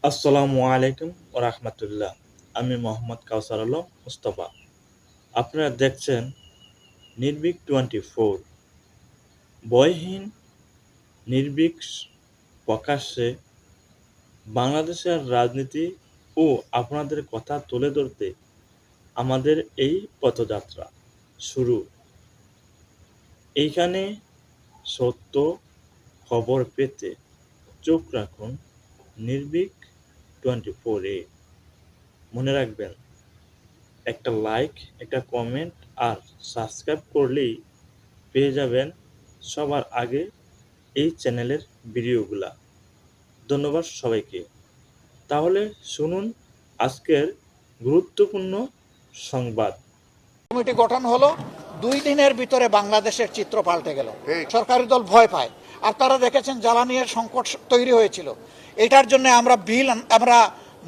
আসসালামু আলাইকুম ওয়া রাহমাতুল্লাহ। আমি মোহাম্মদ কাউসার আলম মুস্তফা। আপনারা দেখছেন নির্ভীক 24। ভয়হীন, নির্ভীক প্রকাশ্যে বাংলাদেশের রাজনীতি ও আপনাদের কথা তুলে ধরতে আমাদের এই পথযাত্রা শুরু। এইখানে সত্য খবর পেতে চোখ রাখুন নির্ভীক 24-এ। মনে রাখবেন, একটা লাইক, একটা কমেন্ট আর সাবস্ক্রাইব করলেই পেয়ে যাবেন সবার আগে এই চ্যানেলের ভিডিওগুলা। ধন্যবাদ সবাইকে। তাহলে শুনুন আজকের গুরুত্বপূর্ণ সংবাদ। কমিটি গঠন হলো, 2 দিনের ভিতরে বাংলাদেশের চিত্র পাল্টে গেল। সরকারি দল ভয় পায়। আপনারা দেখেছেন জ্বালানির সংকট তৈরি হয়েছিল, এটার জন্য আমরা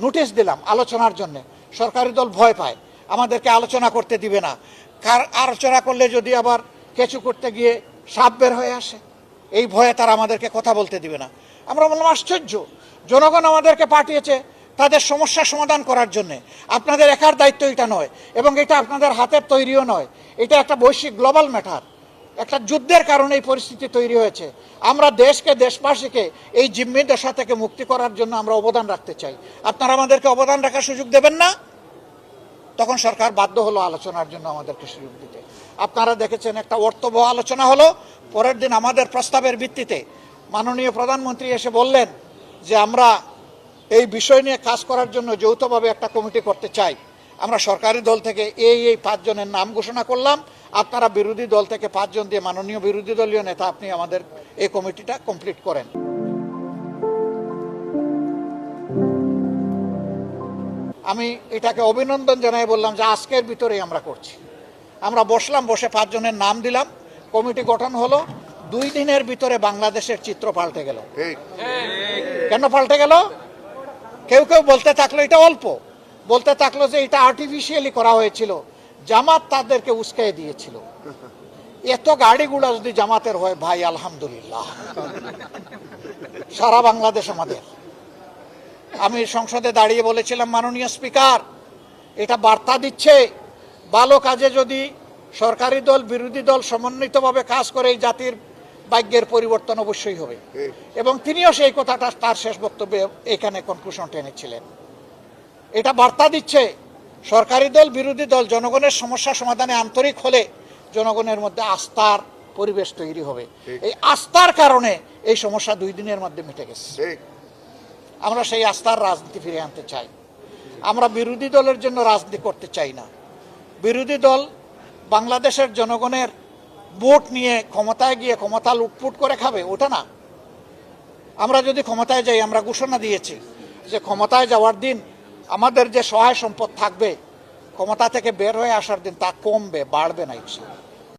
নোটিশ দিলাম আলোচনার জন্য। সরকারি দল ভয় পায়, আমাদেরকে আলোচনা করতে দিবে না। আলোচনা করলে যদি আবার কিছু করতে গিয়ে সাপ বের হয়ে আসে, এই ভয়ে তারা আমাদেরকে কথা বলতে দিবে না। আমরা বললাম আশ্চর্য, জনগণ আমাদেরকে পাঠিয়েছে তাদের সমস্যা সমাধান করার জন্যে। আপনাদের একার দায়িত্ব এটা নয়, এবং এটা আপনাদের হাতের তৈরিও নয়। এটা একটা বৈশ্বিক গ্লোবাল ম্যাটার। একটা যুদ্ধের কারণে এই পরিস্থিতি তৈরি হয়েছে। আমরা দেশকে, দেশবাসীকে এই জিম্মি দশা থেকে মুক্তি করার জন্য আমরা অবদান রাখতে চাই। আপনারা আমাদেরকে অবদান রাখার সুযোগ দেবেন না? তখন সরকার বাধ্য হলো আলোচনার জন্য আমাদেরকে সুযোগ দিতে। আপনারা দেখেছেন একটা অর্থবহ আলোচনা হলো। পরের দিন আমাদের প্রস্তাবের ভিত্তিতে মাননীয় প্রধানমন্ত্রী এসে বললেন যে আমরা এই বিষয় নিয়ে কাজ করার জন্য যৌথভাবে একটা কমিটি করতে চাই। আমরা সরকারি দল থেকে এই 5 জনের নাম ঘোষণা করলাম। আপনারা বিরোধী দল থেকে 5 জন দিয়ে, মাননীয় বিরোধী দলীয় নেতা, আপনি আমাদের এই কমিটিটা কমপ্লিট করেন। আমি এটাকে অভিনন্দন জানাই, বললাম যে আজকের ভিতরেই আমরা করছি। আমরা বসলাম, বসে 5 জনের নাম দিলাম, কমিটি গঠন হলো। 2 দিনের ভিতরে বাংলাদেশের চিত্র পাল্টে গেল। কেন পাল্টে গেল? কেউ কেউ বলতে থাকলো এটা অল্প, বলতে থাকলো যে এটা আর্টিফিশিয়ালি করা হয়েছিল, জামাত তাদেরকে উস্কাই দিয়েছিল। এত গাড়িগুলো যদি জামাতের হয়, ভাই আলহামদুলিল্লাহ, সারা বাংলাদেশ আমাদের। আমি সংসদে দাঁড়িয়ে বলেছিলাম, মাননীয় স্পিকার, এটা বার্তা দিচ্ছে ভালো কাজে যদি সরকারি দল বিরোধী দল সমন্বিতভাবে কাজ করে এই জাতির ভাগ্যের পরিবর্তন অবশ্যই হবে। এবং তিনিও সেই কথাটা তার শেষ বক্তব্যে এখানে কনক্লুশন টেনেছিলেন। এটা বার্তা দিচ্ছে সরকারি দল বিরোধী দল জনগণের সমস্যা সমাধানে আন্তরিক হলে জনগণের মধ্যে আস্থার পরিবেশ তৈরি হবে। এই আস্থার কারণে এই সমস্যা 2 দিনের মধ্যে মিটে গেছে। আমরা সেই আস্থার রাজনীতি ফিরে আনতে চাই। আমরা বিরোধী দলের জন্য রাজনীতি করতে চাই না। বিরোধী দল বাংলাদেশের জনগণের ভোট নিয়ে ক্ষমতায় গিয়ে ক্ষমতা লুটপুট করে খাবে, ওটা না। আমরা যদি ক্ষমতায় যাই, আমরা ঘোষণা দিয়েছি যে ক্ষমতায় যাওয়ার দিন আমাদের যে সহায় সম্পদ থাকবে, ক্ষমতা থেকে বের হয়ে আসার দিন তা কমবে, বাড়বে না ইনশাআল্লাহ।